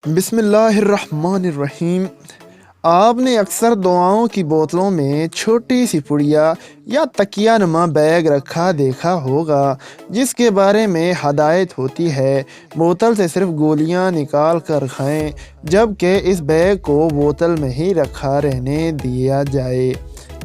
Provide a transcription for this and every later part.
बिस्मिल्लाहिर्रहमानिर्रहीम। आपने अक्सर दुआओं की बोतलों में छोटी सी पुड़िया या तकिया नुमा बैग रखा देखा होगा, जिसके बारे में हदायत होती है बोतल से सिर्फ गोलियां निकाल कर खाएं, जबकि इस बैग को बोतल में ही रखा रहने दिया जाए।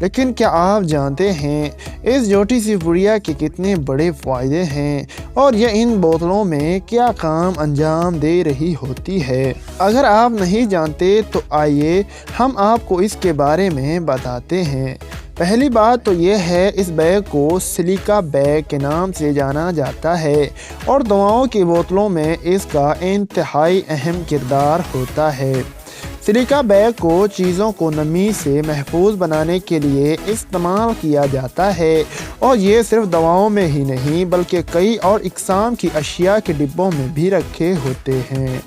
लेकिन क्या आप जानते हैं इस छोटी सी पुड़िया के कितने बड़े फ़ायदे हैं और यह इन बोतलों में क्या काम अंजाम दे रही होती है? अगर आप नहीं जानते तो आइए हम आपको इसके बारे में बताते हैं। पहली बात तो यह है, इस बैग को सिलिका बैग के नाम से जाना जाता है और दवाओं की बोतलों में इसका इंतहाई अहम किरदार होता है। सिलिका बैग को चीज़ों को नमी से महफूज बनाने के लिए इस्तेमाल किया जाता है और ये सिर्फ दवाओं में ही नहीं बल्कि कई और इक़साम की अशिया के डिब्बों में भी रखे होते हैं।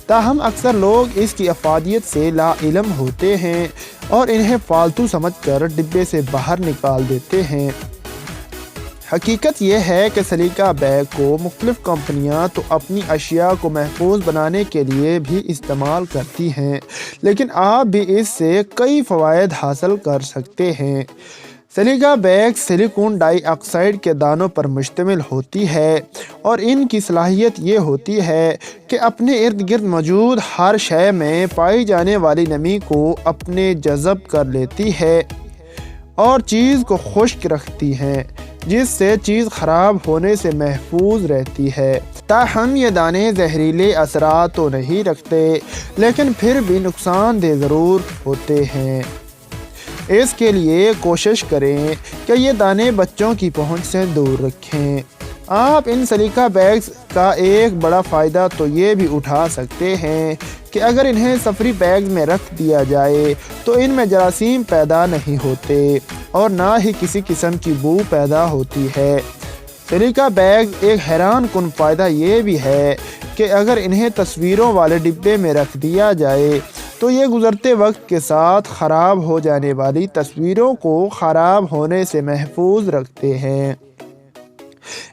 ताहम अक्सर लोग इसकी अफादियत से लाइलम होते हैं और इन्हें फालतू समझकर डिब्बे से बाहर निकाल देते हैं। हकीकत यह है कि सिलिका बैग को मुख्तलिफ़ कंपनियां तो अपनी अशिया को महफूज बनाने के लिए भी इस्तेमाल करती हैं, लेकिन आप भी इससे कई फ़वाइद हासिल कर सकते हैं। सिलिका बैग सिलिकॉन डाइऑक्साइड के दानों पर मुश्तमिल होती है और इनकी सलाहियत ये होती है कि अपने इर्द गिर्द मौजूद हर शय में पाई जाने वाली नमी को अपने जज़ब कर लेती है और चीज़ को खुश्क रखती हैं, जिससे चीज़ ख़राब होने से महफूज रहती है। ताहम ये दाने जहरीले असरात तो नहीं रखते, लेकिन फिर भी नुकसानदेह ज़रूर होते हैं। इसके लिए कोशिश करें कि ये दाने बच्चों की पहुंच से दूर रखें। आप इन सिलिका बैग्स का एक बड़ा फ़ायदा तो ये भी उठा सकते हैं कि अगर इन्हें सफरी बैग में रख दिया जाए तो इनमें जरासीम पैदा नहीं होते और ना ही किसी किस्म की बू पैदा होती है। सिलिका बैग एक हैरान कुन फ़ायदा ये भी है कि अगर इन्हें तस्वीरों वाले डिब्बे में रख दिया जाए तो ये गुज़रते वक्त के साथ ख़राब हो जाने वाली तस्वीरों को ख़राब होने से महफूज रखते हैं।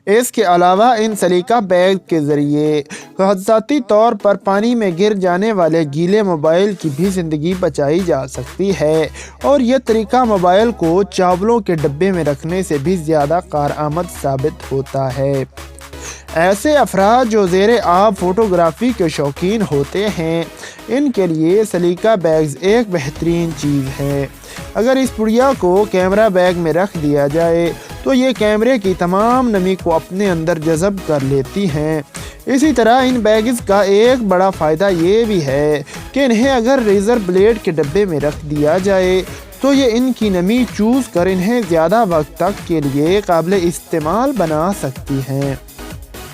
इसके अलावा इन सिलिका बैग के ज़रिए हादसाती तौर पर पानी में गिर जाने वाले गीले मोबाइल की भी ज़िंदगी बचाई जा सकती है और यह तरीका मोबाइल को चावलों के डब्बे में रखने से भी ज़्यादा कारआमद साबित होता है। ऐसे अफराद जो ज़ेरे आब फ़ोटोग्राफ़ी के शौकीन होते हैं, इनके लिए सिलिका बैग्स एक बेहतरीन चीज़ है। अगर इस पुड़िया को कैमरा बैग में रख दिया जाए तो ये कैमरे की तमाम नमी को अपने अंदर जज़ब कर लेती हैं। इसी तरह इन बैग्स का एक बड़ा फ़ायदा ये भी है कि इन्हें अगर रेज़र ब्लेड के डब्बे में रख दिया जाए तो ये इनकी नमी चूस कर इन्हें ज़्यादा वक्त तक के लिए काबिल इस्तेमाल बना सकती हैं।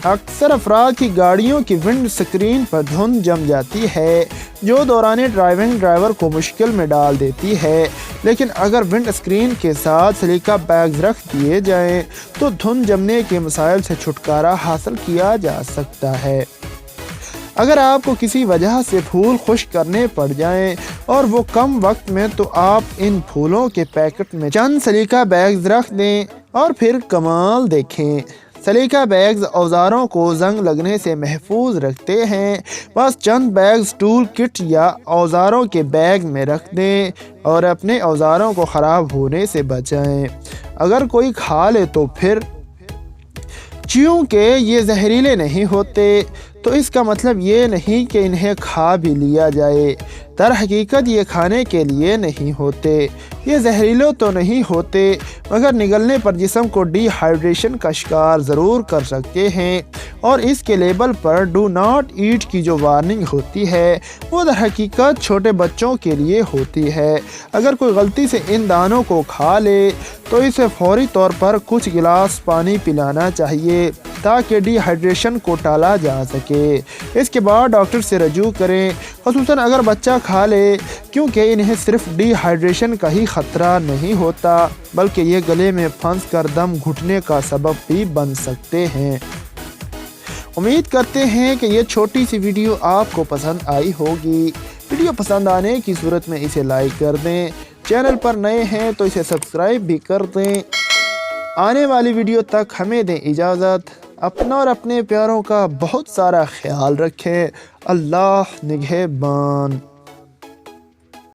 अक्सर अफराद की गाड़ियों की विंड स्क्रीन पर धुंध जम जाती है, जो दौरान ड्राइविंग ड्राइवर को मुश्किल में डाल देती है, लेकिन अगर विंड स्क्रीन के साथ सिलिका बैग्स रख दिए जाएं तो धुंध जमने के मसाइल से छुटकारा हासिल किया जा सकता है। अगर आपको किसी वजह से फूल खुश्क करने पड़ जाएं और वो कम वक्त में, तो आप इन फूलों के पैकेट में चंद सिलिका बैग्स रख दें और फिर कमाल देखें। सिलिका बैग्स औज़ारों को जंग लगने से महफूज रखते हैं। बस चंद बैग्स टूल किट या औज़ारों के बैग में रख दें और अपने औज़ारों को ख़राब होने से बचाएं। अगर कोई खा ले तो फिर, चूँकि ये जहरीले नहीं होते तो इसका मतलब ये नहीं कि इन्हें खा भी लिया जाए। दर हकीकत ये खाने के लिए नहीं होते। ये जहरीले तो नहीं होते, मगर निगलने पर जिस्म को डिहाइड्रेशन का शिकार ज़रूर कर सकते हैं और इसके लेबल पर डू नॉट ईट की जो वार्निंग होती है वो दर हकीकत छोटे बच्चों के लिए होती है। अगर कोई गलती से इन दानों को खा ले तो इसे फौरी तौर पर कुछ गिलास पानी पिलाना चाहिए ताकि डिहाइड्रेशन को टाला जा सके। इसके बाद डॉक्टर से रजू करें, ख़ुसूसन अगर बच्चा खा ले, क्योंकि इन्हें सिर्फ डिहाइड्रेशन का ही ख़तरा नहीं होता बल्कि ये गले में फंस कर दम घुटने का सबब भी बन सकते हैं। उम्मीद करते हैं कि ये छोटी सी वीडियो आपको पसंद आई होगी। वीडियो पसंद आने की सूरत में इसे लाइक कर दें। चैनल पर नए हैं तो इसे सब्सक्राइब भी कर दें। आने वाली वीडियो तक हमें दें इजाज़त। अपना और अपने प्यारों का बहुत सारा ख्याल रखें। اللہ نگہبان.